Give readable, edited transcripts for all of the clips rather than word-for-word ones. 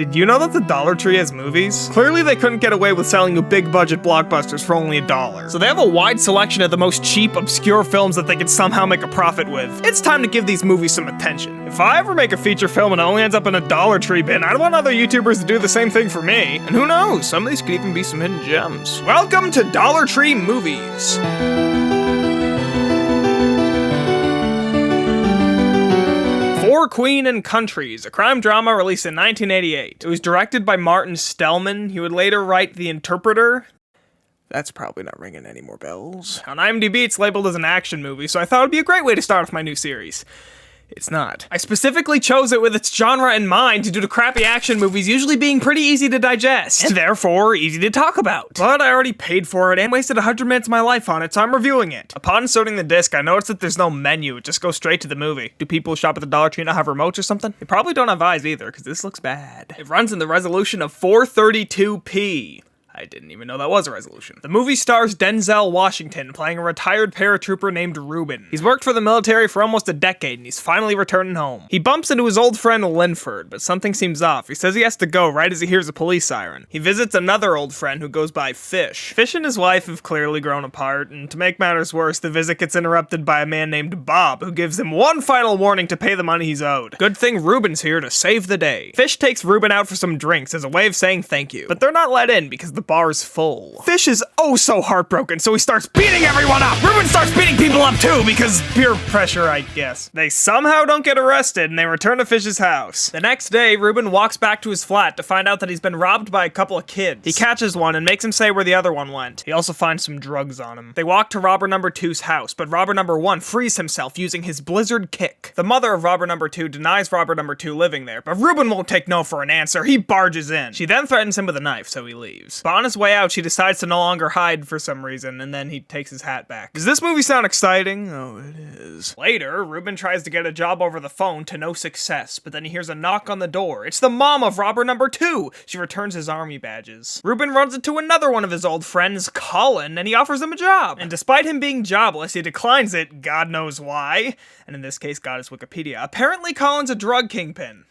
Did you know that the Dollar Tree has movies? Clearly they couldn't get away with selling you big budget blockbusters for only $1. So they have a wide selection of the most cheap, obscure films that they can somehow make a profit with. It's time to give these movies some attention. If I ever make a feature film and it only ends up in a Dollar Tree bin, I'd want other YouTubers to do the same thing for me. And who knows, some of these could even be some hidden gems. Welcome to Dollar Tree Movies. For Queen and Countries, a crime drama released in 1988. It was directed by Martin Stellman. He would later write The Interpreter. That's probably not ringing any more bells. On IMDb, it's labeled as an action movie, so I thought it'd be a great way to start off my new series. It's not. I specifically chose it with its genre in mind due to crappy action movies usually being pretty easy to digest, and therefore easy to talk about. But I already paid for it and wasted 100 minutes of my life on it, so I'm reviewing it. Upon inserting the disc, I noticed that there's no menu, it just goes straight to the movie. Do people who shop at the Dollar Tree not have remotes or something? They probably don't have eyes either, because this looks bad. It runs in the resolution of 432p. I didn't even know that was a resolution. The movie stars Denzel Washington playing a retired paratrooper named Ruben. He's worked for the military for almost a decade and he's finally returning home. He bumps into his old friend Linford, but something seems off. He says he has to go right as he hears a police siren. He visits another old friend who goes by Fish. Fish and his wife have clearly grown apart, and to make matters worse, the visit gets interrupted by a man named Bob, who gives him one final warning to pay the money he's owed. Good thing Ruben's here to save the day. Fish takes Ruben out for some drinks as a way of saying thank you, but they're not let in because the bar's full. Fish is oh so heartbroken, so he starts beating everyone up. Ruben starts beating people up too because peer pressure, I guess. They somehow don't get arrested and they return to Fish's house. The next day, Ruben walks back to his flat to find out that he's been robbed by a couple of kids. He catches one and makes him say where the other one went. He also finds some drugs on him. They walk to robber number 2's house, but robber number 1 frees himself using his blizzard kick. The mother of robber number 2 denies robber number 2 living there, but Ruben won't take no for an answer. He barges in. She then threatens him with a knife, so he leaves. But on his way out, she decides to no longer hide for some reason, and then he takes his hat back. Does this movie sound exciting? Oh, it is. Later, Ruben tries to get a job over the phone to no success, but then he hears a knock on the door. It's the mom of robber number 2. She returns his army badges. Ruben runs into another one of his old friends, Colin, and he offers him a job. And despite him being jobless, he declines it, God knows why. And in this case, God is Wikipedia. Apparently, Colin's a drug kingpin.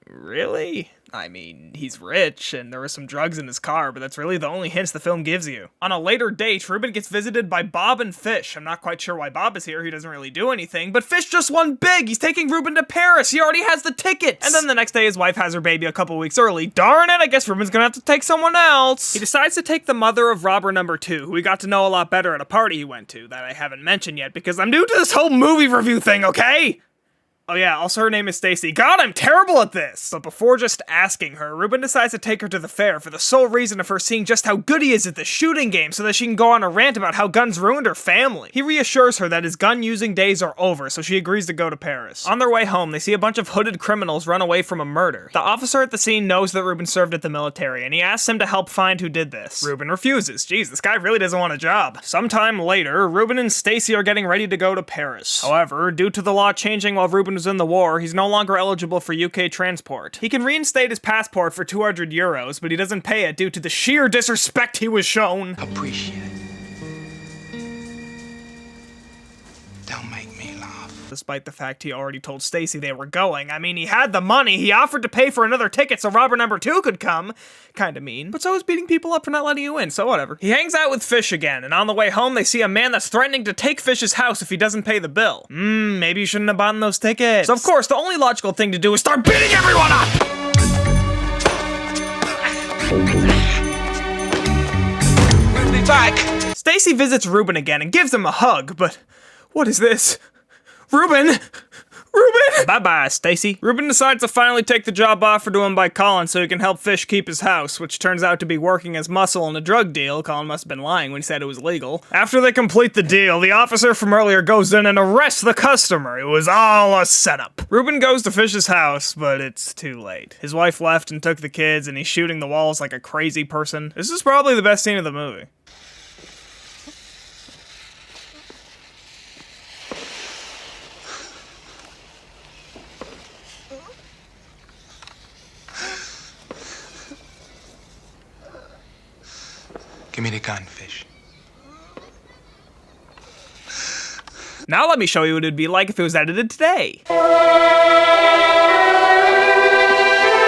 Really? I mean, he's rich, and there were some drugs in his car, but that's really the only hints the film gives you. On a later date, Ruben gets visited by Bob and Fish. I'm not quite sure why Bob is here, he doesn't really do anything, but Fish just won big! He's taking Ruben to Paris! He already has the tickets! And then the next day, his wife has her baby a couple weeks early. Darn it, I guess Ruben's gonna have to take someone else! He decides to take the mother of robber number 2, who we got to know a lot better at a party he went to, that I haven't mentioned yet, because I'm new to this whole movie review thing, okay? Oh yeah, also her name is Stacy. God, I'm terrible at this! But before just asking her, Ruben decides to take her to the fair for the sole reason of her seeing just how good he is at the shooting game so that she can go on a rant about how guns ruined her family. He reassures her that his gun-using days are over, so she agrees to go to Paris. On their way home, they see a bunch of hooded criminals run away from a murder. The officer at the scene knows that Ruben served at the military, and he asks him to help find who did this. Ruben refuses. Jeez, this guy really doesn't want a job. Sometime later, Ruben and Stacy are getting ready to go to Paris. However, due to the law changing while Ruben was in the war, he's no longer eligible for UK transport. He can reinstate his passport for €200, but he doesn't pay it due to the sheer disrespect he was shown. Appreciate it. Don't make me laugh. Despite the fact he already told Stacy they were going. I mean, he had the money, he offered to pay for another ticket so robber number 2 could come. Kinda mean, but so is beating people up for not letting you in, so whatever. He hangs out with Fish again, and on the way home they see a man that's threatening to take Fish's house if he doesn't pay the bill. Maybe you shouldn't have bought those tickets. So of course, the only logical thing to do is start beating everyone up! We'll be back. Stacy visits Ruben again and gives him a hug, but what is this? Ruben! Ruben! Bye-bye, Stacy. Ruben decides to finally take the job offered to him by Colin so he can help Fish keep his house, which turns out to be working as muscle in a drug deal. Colin must have been lying when he said it was legal. After they complete the deal, the officer from earlier goes in and arrests the customer. It was all a setup. Ruben goes to Fish's house, but it's too late. His wife left and took the kids, and he's shooting the walls like a crazy person. This is probably the best scene of the movie. Give me the gun, Fish. Now let me show you what it'd be like if it was edited today.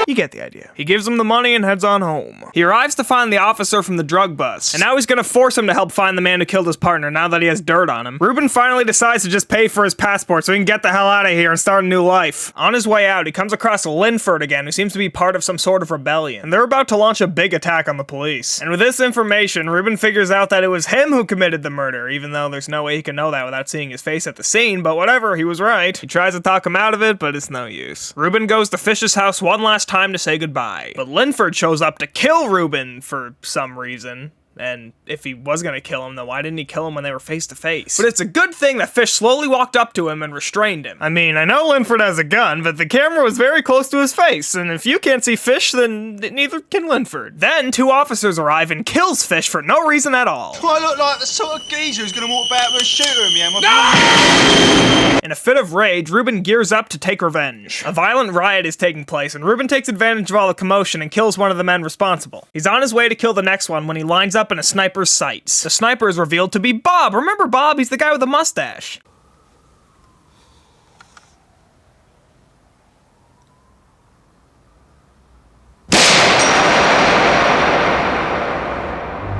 You get the idea. He gives him the money and heads on home. He arrives to find the officer from the drug bust, and now he's gonna force him to help find the man who killed his partner now that he has dirt on him. Ruben finally decides to just pay for his passport so he can get the hell out of here and start a new life. On his way out, he comes across Linford again, who seems to be part of some sort of rebellion, and they're about to launch a big attack on the police. And with this information, Ruben figures out that it was him who committed the murder, even though there's no way he can know that without seeing his face at the scene, but whatever, he was right. He tries to talk him out of it, but it's no use. Ruben goes to Fish's house one last time to say goodbye, but Linford shows up to kill Ruben for some reason. And if he was gonna kill him, then why didn't he kill him when they were face to face? But it's a good thing that Fish slowly walked up to him and restrained him. I mean, I know Linford has a gun, but the camera was very close to his face, and if you can't see Fish, then neither can Linford. Then two officers arrive and kills Fish for no reason at all. Do I look like the sort of geezer who's gonna walk about with a shooter in me? No! In a fit of rage, Ruben gears up to take revenge. A violent riot is taking place, and Ruben takes advantage of all the commotion and kills one of the men responsible. He's on his way to kill the next one when he lines up in a sniper's sights. The sniper is revealed to be Bob. Remember Bob? He's the guy with the mustache.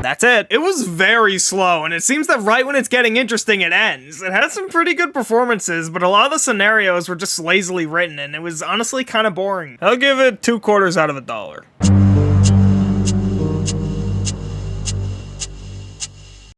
That's it. It was very slow, and it seems that right when it's getting interesting, it ends. It had some pretty good performances, but a lot of the scenarios were just lazily written, and it was honestly kind of boring. I'll give it 2/4 out of $1.